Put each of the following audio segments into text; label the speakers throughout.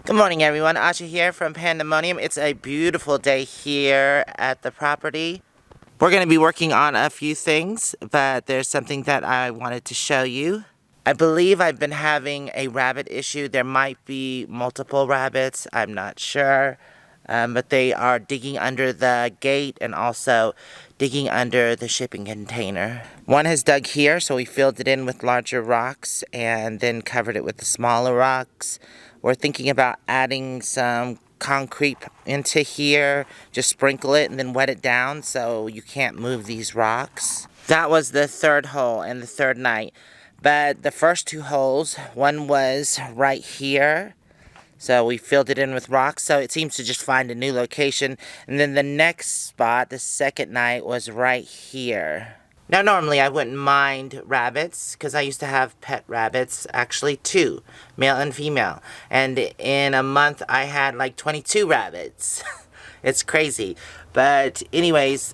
Speaker 1: Good morning, everyone. Asha here from Panda Monium. It's a beautiful day here at the property. We're going to be working on a few things, but there's something that I wanted to show you. I believe I've been having a rabbit issue. There might be multiple rabbits. I'm not sure. But they are digging under the gate and also digging under the shipping container. One has dug here, so we filled it in with larger rocks and then covered it with the smaller rocks. We're thinking about adding some concrete into here, just sprinkle it and then wet it down so you can't move these rocks. That was the third hole and the third night. But the first two holes, one was right here. So we filled it in with rocks, so it seems to just find a new location. And then the next spot, the second night, was right here. Now normally I wouldn't mind rabbits, because I used to have pet rabbits, actually 2, male and female. And in a month I had like 22 rabbits. It's crazy. But anyways,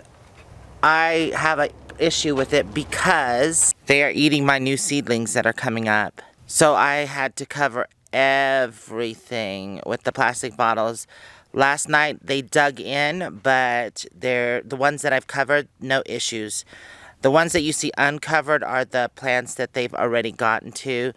Speaker 1: I have an issue with it because they are eating my new seedlings that are coming up. So I had to cover everything with the plastic bottles. Last night they dug in, but the ones that I've covered, no issues. The ones that you see uncovered are the plants that they've already gotten to.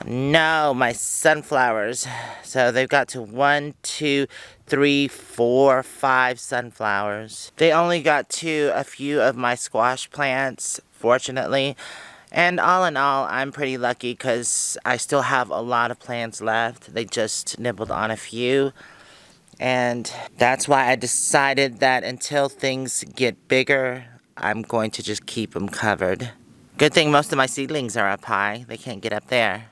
Speaker 1: No, my sunflowers. So they've got to 1, 2, 3, 4, 5 sunflowers. They only got to a few of my squash plants, fortunately. And all in all, I'm pretty lucky because I still have a lot of plants left. They just nibbled on a few. And that's why I decided that until things get bigger, I'm going to just keep them covered. Good thing most of my seedlings are up high. They can't get up there.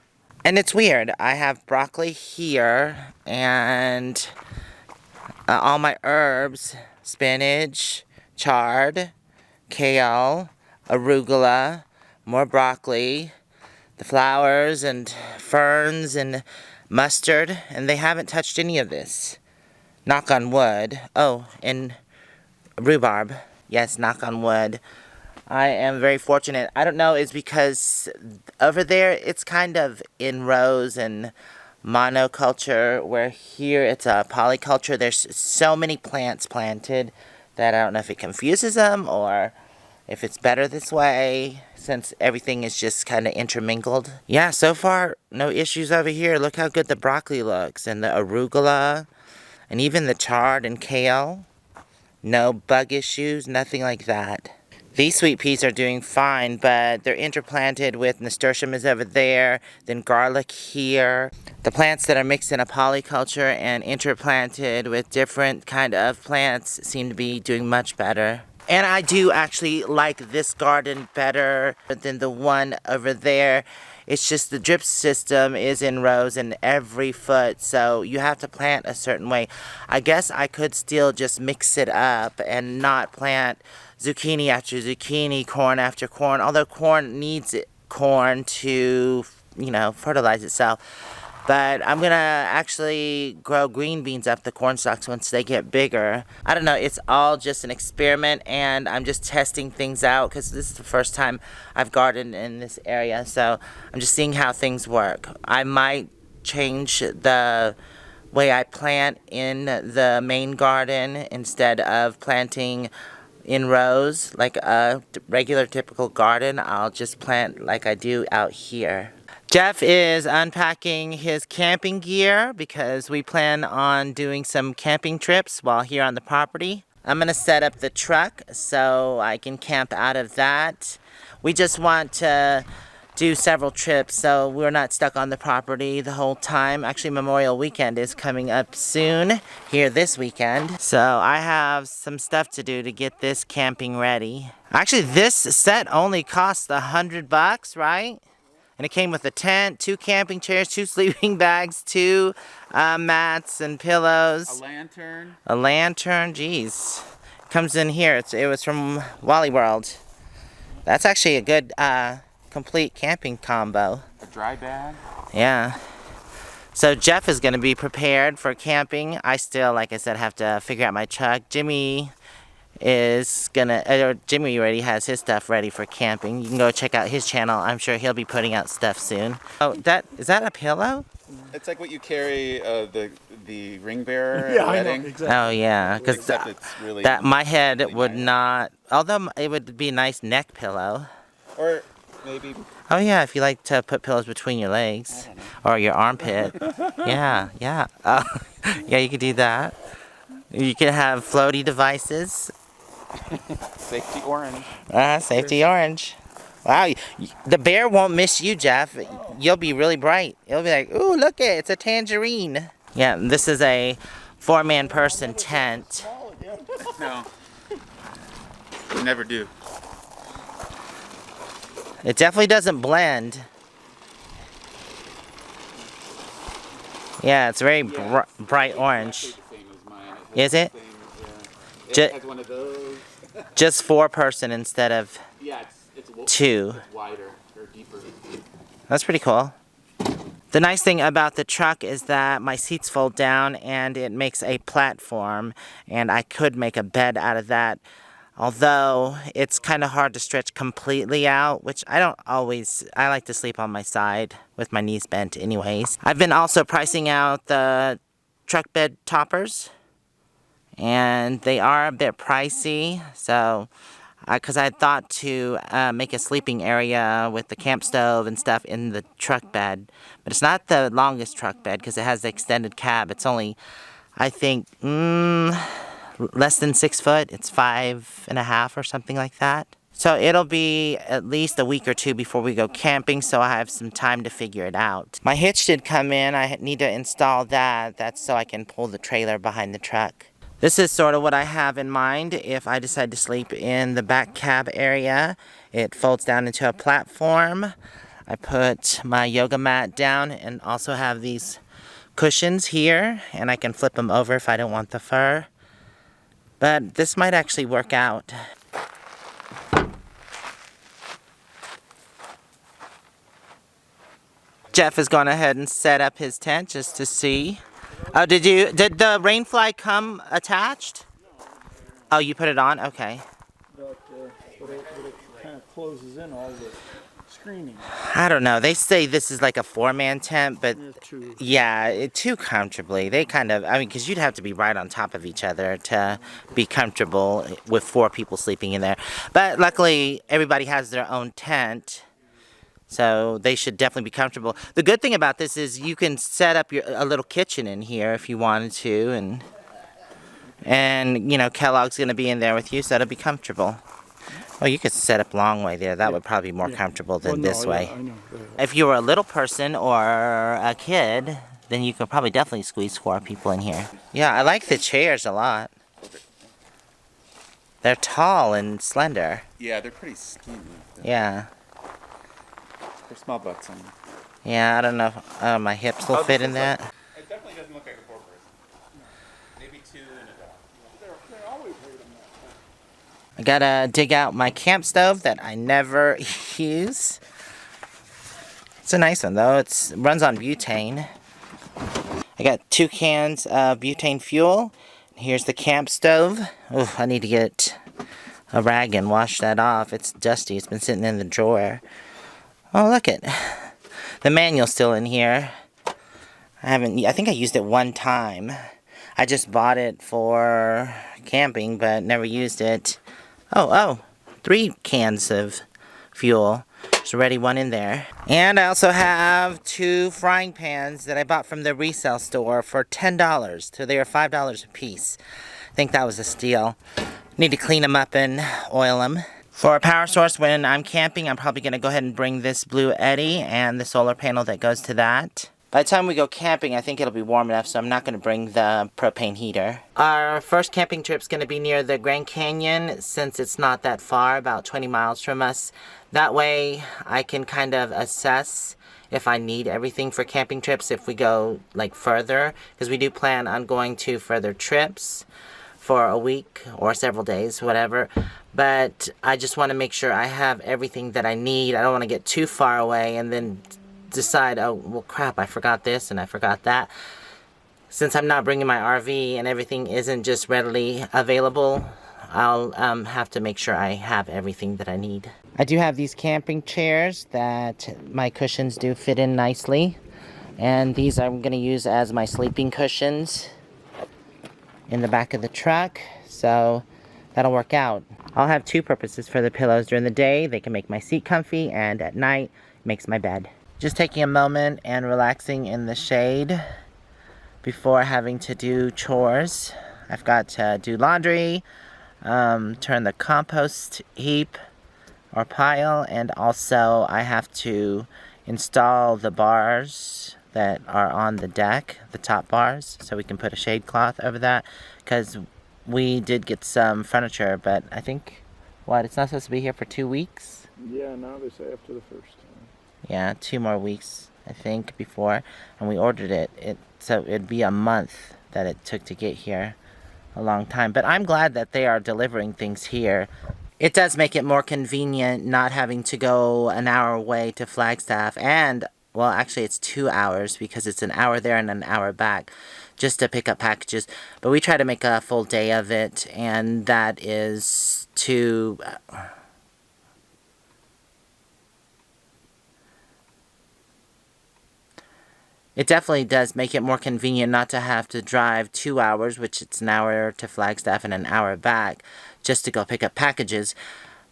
Speaker 1: And it's weird. I have broccoli here and all my herbs, spinach, chard, kale, arugula, more broccoli, the flowers and ferns and mustard, and they haven't touched any of this. Knock on wood. Oh, and rhubarb. Yes, knock on wood. I am very fortunate. I don't know, it's because over there it's kind of in rows and monoculture, where here it's a polyculture. There's so many plants planted that I don't know if it confuses them or if it's better this way, since everything is just kind of intermingled. Yeah, so far, no issues over here. Look how good the broccoli looks, and the arugula, and even the chard and kale. No bug issues, nothing like that. These sweet peas are doing fine, but they're interplanted with nasturtium is over there, then garlic here. The plants that are mixed in a polyculture and interplanted with different kind of plants seem to be doing much better. And I do actually like this garden better than the one over there. It's just the drip system is in rows and every foot, so you have to plant a certain way. I guess I could still just mix it up and not plant zucchini after zucchini, corn after corn, although corn needs corn to, fertilize itself. But I'm going to actually grow green beans up the corn stalks once they get bigger. I don't know, it's all just an experiment, and I'm just testing things out because this is the first time I've gardened in this area. So I'm just seeing how things work. I might change the way I plant in the main garden instead of planting in rows like a regular typical garden. I'll just plant like I do out here. Jeff is unpacking his camping gear because we plan on doing some camping trips while here on the property. I'm going to set up the truck so I can camp out of that. We just want to do several trips so we're not stuck on the property the whole time. Actually, Memorial Weekend is coming up soon, here this weekend. So I have some stuff to do to get this camping ready. Actually, this set only cost $100, right? And it came with a tent, 2 camping chairs, 2 sleeping bags, 2 mats and pillows.
Speaker 2: A lantern.
Speaker 1: A lantern, geez. Comes in here. It was from Wally World. That's actually a good complete camping combo.
Speaker 2: A dry bag.
Speaker 1: Yeah. So Jeff is going to be prepared for camping. I still, like I said, have to figure out my truck. Jimmy Jimmy already has his stuff ready for camping. You can go check out his channel. I'm sure he'll be putting out stuff soon. Oh, is that a pillow?
Speaker 2: It's like what you carry the ring bearer at
Speaker 3: Yeah,
Speaker 2: a
Speaker 3: I know,
Speaker 2: wedding.
Speaker 3: exactly.
Speaker 1: Oh yeah, because
Speaker 2: Except it's really
Speaker 1: that my head
Speaker 2: really
Speaker 1: would
Speaker 2: nice.
Speaker 1: not. Although it would be a nice neck pillow.
Speaker 2: Or maybe
Speaker 1: Oh yeah, if you like to put pillows between your legs
Speaker 2: I don't know.
Speaker 1: or your armpit. Yeah, yeah. Yeah, you could do that. You can have floaty devices.
Speaker 2: Safety orange.
Speaker 1: Safety orange. Wow, the bear won't miss you, Jeff. You'll be really bright. It'll be like, ooh, look it, it's a tangerine. Yeah, this is a 4-man person tent.
Speaker 2: No. You never do.
Speaker 1: It definitely doesn't blend. Yeah, it's very bright orange. Is it?
Speaker 2: It has one of those.
Speaker 1: Just 4-person instead of
Speaker 2: Yeah, it's
Speaker 1: 2.
Speaker 2: It's wider or deeper.
Speaker 1: That's pretty cool. The nice thing about the truck is that my seats fold down and it makes a platform, and I could make a bed out of that. Although it's kind of hard to stretch completely out, which I don't always. I like to sleep on my side with my knees bent anyways. I've been also pricing out the truck bed toppers, and they are a bit pricey. So, because I thought to make a sleeping area with the camp stove and stuff in the truck bed, but it's not the longest truck bed because it has the extended cab. It's only, I think, less than 6 foot. It's 5.5 or something like that. So it'll be at least a week or 2 before we go camping, so I have some time to figure it out. My hitch did come in. I need to install that. That's so I can pull the trailer behind the truck. This is sort of what I have in mind if I decide to sleep in the back cab area. It folds down into a platform. I put my yoga mat down and also have these cushions here, and I can flip them over if I don't want the fur. But this might actually work out. Jeff has gone ahead and set up his tent just to see. Oh, did the rainfly come attached? Oh, you put it on? Okay.
Speaker 3: But it kind of closes in all the screening.
Speaker 1: I don't know. They say this is like a 4-man tent, but
Speaker 3: Too.
Speaker 1: yeah, too comfortably. They kind of, I mean, because you'd have to be right on top of each other to be comfortable with 4 people sleeping in there. But luckily, everybody has their own tent, so they should definitely be comfortable. The good thing about this is you can set up a little kitchen in here if you wanted to, and you know, Kellogg's going to be in there with you, so it'll be comfortable. Well, you could set up long way there. That would probably be more comfortable than this way.
Speaker 3: I know.
Speaker 1: If you were a little person or a kid, then you could probably definitely squeeze 4 people in here. Yeah, I like the chairs a lot. They're tall and slender.
Speaker 2: Yeah, they're pretty skinny.
Speaker 1: Yeah.
Speaker 2: They're small butts.
Speaker 1: Yeah, I don't know if my hips will fit in that.
Speaker 2: It definitely doesn't look like a 4-person. Maybe 2 and a dog.
Speaker 3: They're always right on that.
Speaker 1: I gotta dig out my camp stove that I never use. It's a nice one though. It runs on butane. I got 2 cans of butane fuel. Here's the camp stove. Oh, I need to get a rag and wash that off. It's dusty. It's been sitting in the drawer. Oh, look it. The manual's still in here. I think I used it one time. I just bought it for camping, but never used it. Oh, 3 cans of fuel. There's already one in there. And I also have 2 frying pans that I bought from the resale store for $10. So they are $5 a piece. I think that was a steal. Need to clean them up and oil them. For a power source when I'm camping, I'm probably going to go ahead and bring this Blue Eddy and the solar panel that goes to that. By the time we go camping, I think it'll be warm enough, so I'm not going to bring the propane heater. Our first camping trip's going to be near the Grand Canyon, since it's not that far, about 20 miles from us. That way, I can kind of assess if I need everything for camping trips if we go like further, because we do plan on going to further trips for a week or several days, whatever. But I just want to make sure I have everything that I need. I don't want to get too far away and then decide, oh, well, crap, I forgot this and I forgot that. Since I'm not bringing my RV and everything isn't just readily available, I'll have to make sure I have everything that I need. I do have these camping chairs that my cushions do fit in nicely. And these I'm going to use as my sleeping cushions in the back of the truck. So that'll work out. I'll have two purposes for the pillows. During the day, they can make my seat comfy, and at night, it makes my bed. Just taking a moment and relaxing in the shade before having to do chores. I've got to do laundry, turn the compost heap or pile, and also I have to install the bars that are on the deck, the top bars, so we can put a shade cloth over that, because we did get some furniture, but I think, what, it's not supposed to be here for 2 weeks?
Speaker 3: Yeah, now they say after the first time.
Speaker 1: Yeah, 2 more weeks, I think, before, and we ordered it. So it'd be a month that it took to get here. A long time, but I'm glad that they are delivering things here. It does make it more convenient not having to go an hour away to Flagstaff, and, well, actually it's 2 hours because it's an hour there and an hour back just to pick up packages. But we try to make a full day of it, and that is to... It definitely does make it more convenient not to have to drive 2 hours, which it's an hour to Flagstaff and an hour back, just to go pick up packages.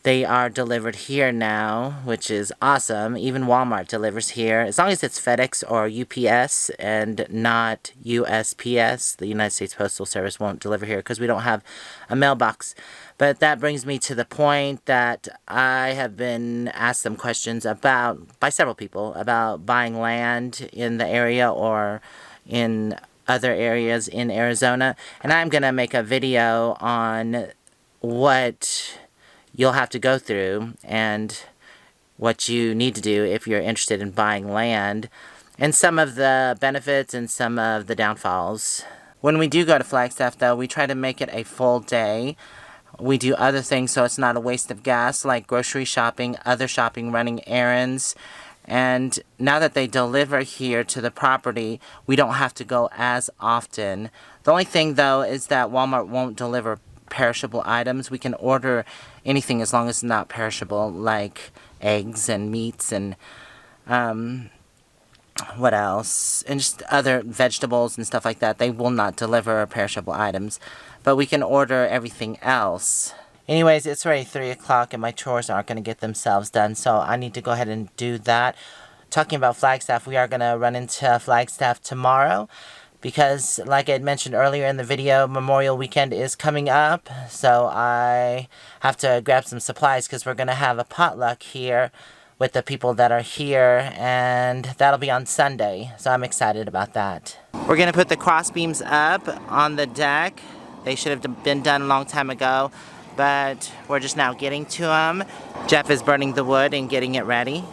Speaker 1: They are delivered here now, which is awesome. Even Walmart delivers here, as long as it's FedEx or UPS and not USPS. The United States Postal Service won't deliver here because we don't have a mailbox. But that brings me to the point that I have been asked some questions about, by several people, about buying land in the area or in other areas in Arizona. And I'm going to make a video on what you'll have to go through and what you need to do if you're interested in buying land, and some of the benefits and some of the downfalls. When we do go to Flagstaff, though, we try to make it a full day. We do other things so it's not a waste of gas, like grocery shopping, other shopping, running errands. And now that they deliver here to the property, we don't have to go as often. The only thing, though, is that Walmart won't deliver perishable items. We can order anything as long as it's not perishable, like eggs and meats and what else? And just other vegetables and stuff like that. They will not deliver perishable items, but we can order everything else. Anyways, it's already 3 o'clock and my chores aren't going to get themselves done, so I need to go ahead and do that. Talking about Flagstaff, we are going to run into Flagstaff tomorrow because, like I had mentioned earlier in the video, Memorial Weekend is coming up, so I have to grab some supplies because we're going to have a potluck here with the people that are here, and that'll be on Sunday, so I'm excited about that. We're going to put the crossbeams up on the deck. They should have been done a long time ago, but we're just now getting to them. Jeff is burning the wood and getting it ready.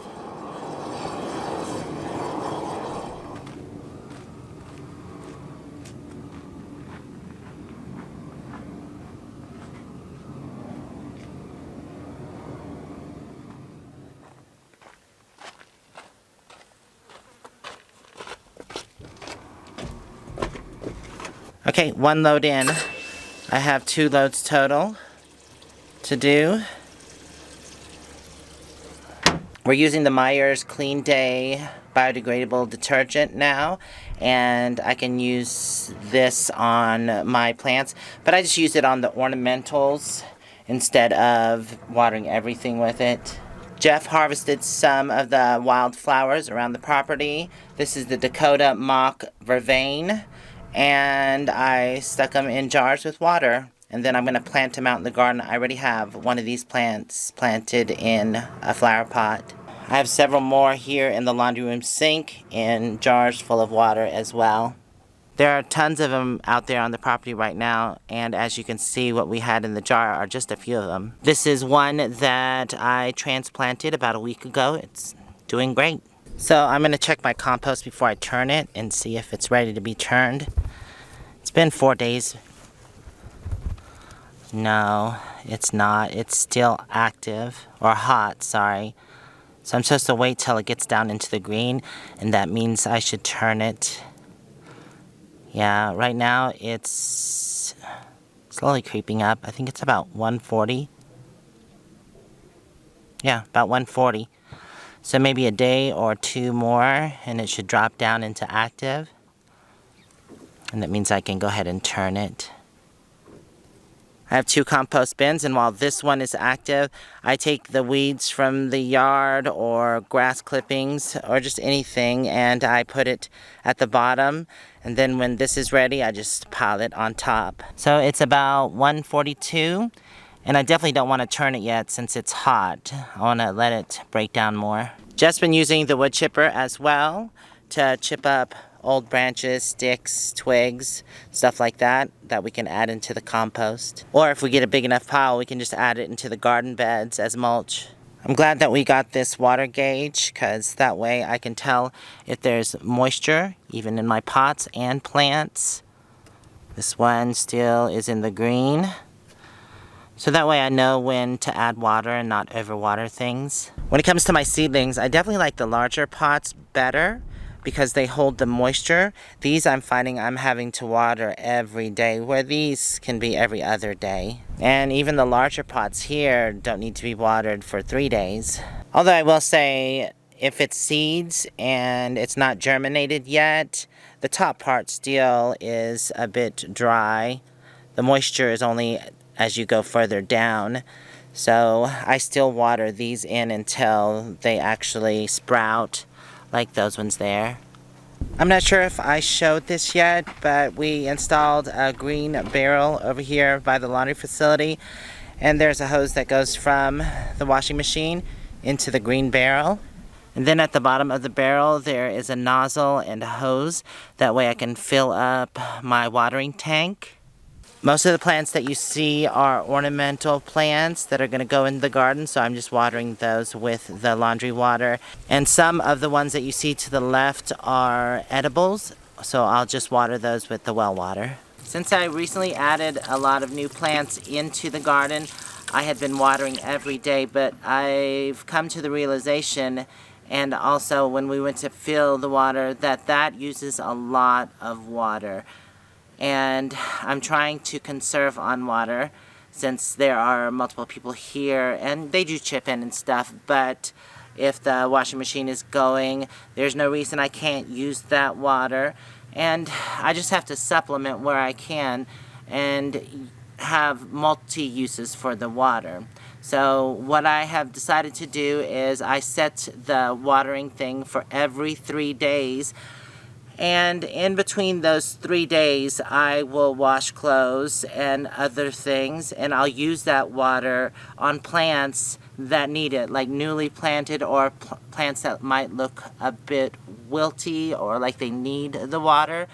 Speaker 1: Okay, 1 load in. I have 2 loads total to do. We're using the Meyer's Clean Day biodegradable detergent now, and I can use this on my plants, but I just use it on the ornamentals instead of watering everything with it. Jeff harvested some of the wildflowers around the property. This is the Dakota Mock Vervain, and I stuck them in jars with water. And then I'm going to plant them out in the garden. I already have one of these plants planted in a flower pot. I have several more here in the laundry room sink in jars full of water as well. There are tons of them out there on the property right now, and as you can see, what we had in the jar are just a few of them. This is one that I transplanted about a week ago. It's doing great. So I'm going to check my compost before I turn it and see if it's ready to be turned. It's been 4 days. No, it's not. It's still active, or hot, sorry. So I'm supposed to wait till it gets down into the green, and that means I should turn it. Yeah, right now it's slowly creeping up. I think it's about 140. Yeah, about 140. So maybe a day or two more and it should drop down into active. And that means I can go ahead and turn it. I have 2 compost bins, and while this one is active, I take the weeds from the yard or grass clippings or just anything, and I put it at the bottom. And then when this is ready, I just pile it on top. So it's about 142, and I definitely don't want to turn it yet since it's hot. I want to let it break down more. Just been using the wood chipper as well to chip up old branches, sticks, twigs, stuff like that we can add into the compost. Or if we get a big enough pile, we can just add it into the garden beds as mulch. I'm glad that we got this water gauge because that way I can tell if there's moisture, even in my pots and plants. This one still is in the green. So that way I know when to add water and not overwater things. When it comes to my seedlings, I definitely like the larger pots better because they hold the moisture. These I'm finding I'm having to water every day, where these can be every other day. And even the larger pots here don't need to be watered for 3 days. Although I will say, if it's seeds and it's not germinated yet, the top part still is a bit dry. The moisture is only as you go further down. So I still water these in until they actually sprout, like those ones there. I'm not sure if I showed this yet, but we installed a green barrel over here by the laundry facility, and there's a hose that goes from the washing machine into the green barrel. And then at the bottom of the barrel there is a nozzle and a hose. That way I can fill up my watering tank. Most of the plants that you see are ornamental plants that are going to go in the garden, so I'm just watering those with the laundry water. And some of the ones that you see to the left are edibles, so I'll just water those with the well water. Since I recently added a lot of new plants into the garden, I had been watering every day, but I've come to the realization, and also when we went to fill the water, that uses a lot of water. And I'm trying to conserve on water since there are multiple people here and they do chip in and stuff, but if the washing machine is going, there's no reason I can't use that water, and I just have to supplement where I can and have multi-uses for the water. So what I have decided to do is I set the watering thing for every 3 days. And in between those 3 days, I will wash clothes and other things, and I'll use that water on plants that need it, like newly planted or plants that might look a bit wilty or like they need the water.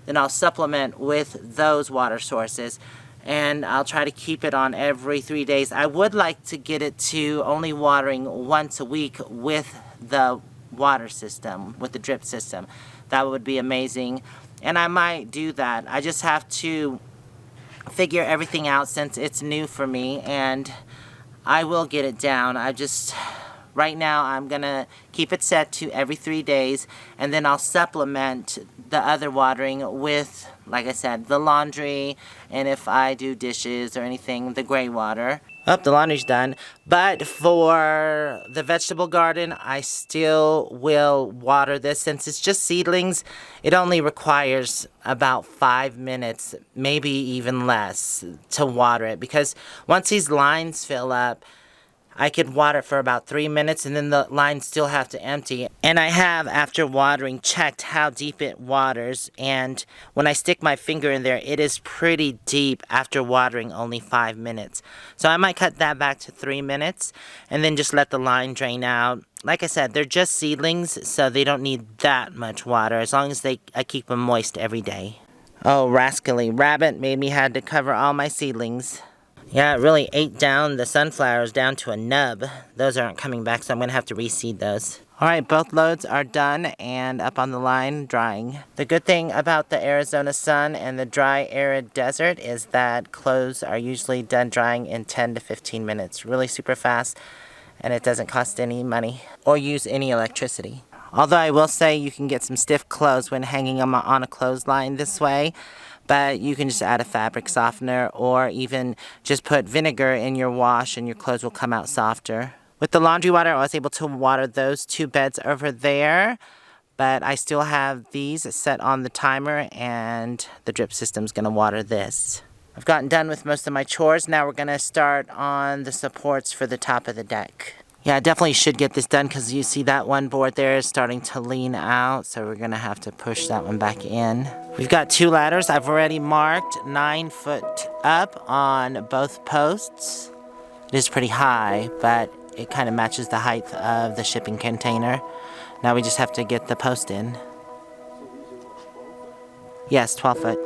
Speaker 1: Then I'll supplement with those water sources, and I'll try to keep it on every 3 days. I would like to get it to only watering once a week with the water system, with the drip system. That would be amazing, and I might do that. I just have to figure everything out since it's new for me, and I will get it down. Right now I'm gonna keep it set to every 3 days, and then I'll supplement the other watering with, like I said, the laundry, and if I do dishes or anything, the gray water. Oh, the laundry's done. But for the vegetable garden, I still will water this. Since it's just seedlings, it only requires about 5 minutes, maybe even less, to water it. Because once these lines fill up, I could water for about 3 minutes and then the lines still have to empty. And I have, after watering, checked how deep it waters, and when I stick my finger in there, it is pretty deep after watering only 5 minutes. So I might cut that back to 3 minutes and then just let the line drain out. Like I said, they're just seedlings, so they don't need that much water as long as I keep them moist every day. Oh, rascally rabbit made me had to cover all my seedlings. Yeah, it really ate down the sunflowers down to a nub. Those aren't coming back, so I'm going to have to reseed those. Alright, both loads are done and up on the line drying. The good thing about the Arizona sun and the dry, arid desert is that clothes are usually done drying in 10 to 15 minutes. Really super fast, and it doesn't cost any money or use any electricity. Although I will say you can get some stiff clothes when hanging them on a clothesline this way. But you can just add a fabric softener or even just put vinegar in your wash and your clothes will come out softer. With the laundry water, I was able to water those 2 beds over there. But I still have these set on the timer, and the drip system's gonna water this. I've gotten done with most of my chores. Now we're gonna start on the supports for the top of the deck. Yeah, I definitely should get this done because you see that one board there is starting to lean out, so we're gonna have to push that one back in. We've got 2 ladders. I've already marked 9 foot up on both posts. It is pretty high, but it kind of matches the height of the shipping container. Now we just have to get the post in. Yes, 12 foot.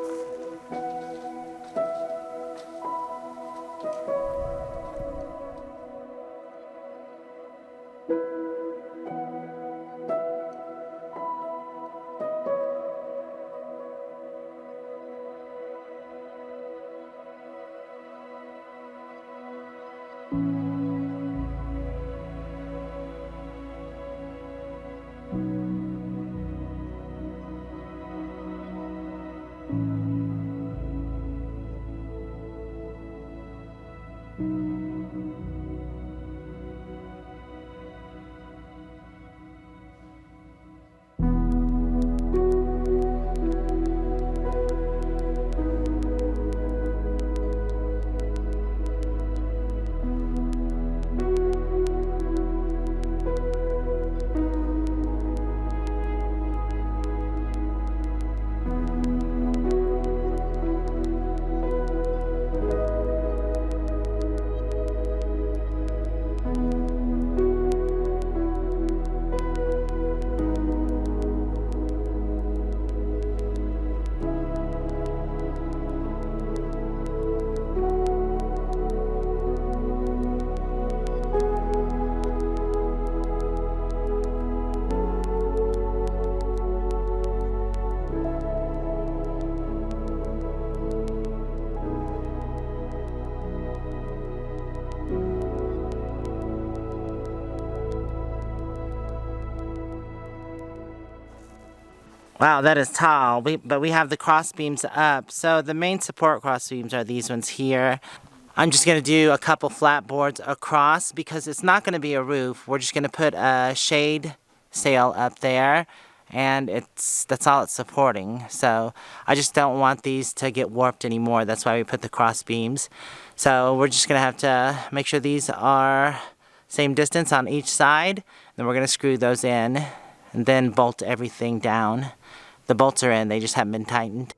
Speaker 1: Wow, that is tall, but we have the crossbeams up. So the main support crossbeams are these ones here. I'm just going to do a couple flat boards across because it's not going to be a roof. We're just going to put a shade sail up there, and that's all it's supporting. So I just don't want these to get warped anymore. That's why we put the crossbeams. So we're just going to have to make sure these are same distance on each side. Then we're going to screw those in and then bolt everything down. The bolts are in, they just haven't been tightened.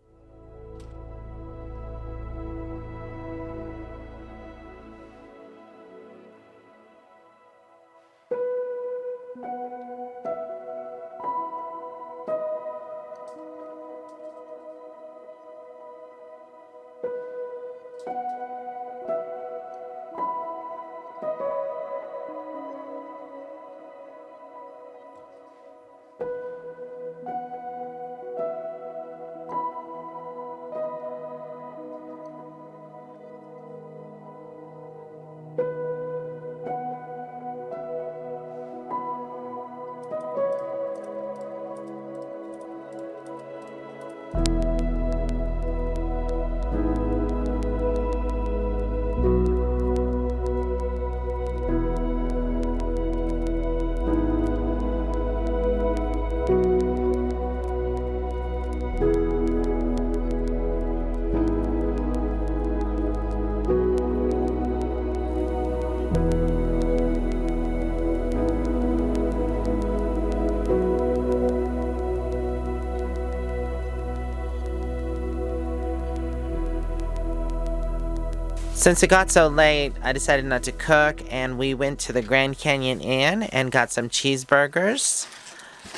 Speaker 1: Since it got so late, I decided not to cook, and we went to the Grand Canyon Inn and got some cheeseburgers.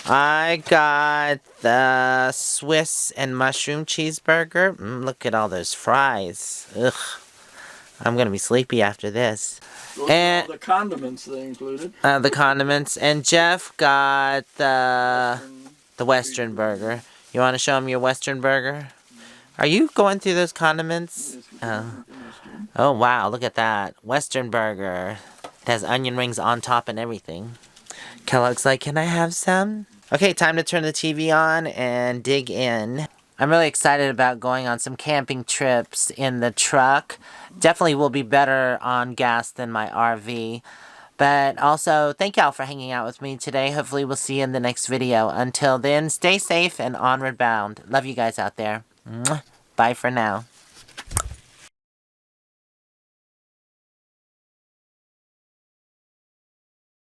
Speaker 1: I got the Swiss and mushroom cheeseburger. Look at all those fries. Ugh. I'm gonna be sleepy after this.
Speaker 3: Those
Speaker 1: And
Speaker 3: are all the condiments they included.
Speaker 1: the condiments. And Jeff got the Western burger. You want to show him your Western burger? Are you going through those condiments? Oh wow, look at that. Western burger. It has onion rings on top and everything. Kellogg's like, can I have some? Okay, time to turn the TV on and dig in. I'm really excited about going on some camping trips in the truck. Definitely will be better on gas than my RV. But also, thank y'all for hanging out with me today. Hopefully we'll see you in the next video. Until then, stay safe and onward bound. Love you guys out there. Mwah. Bye for now.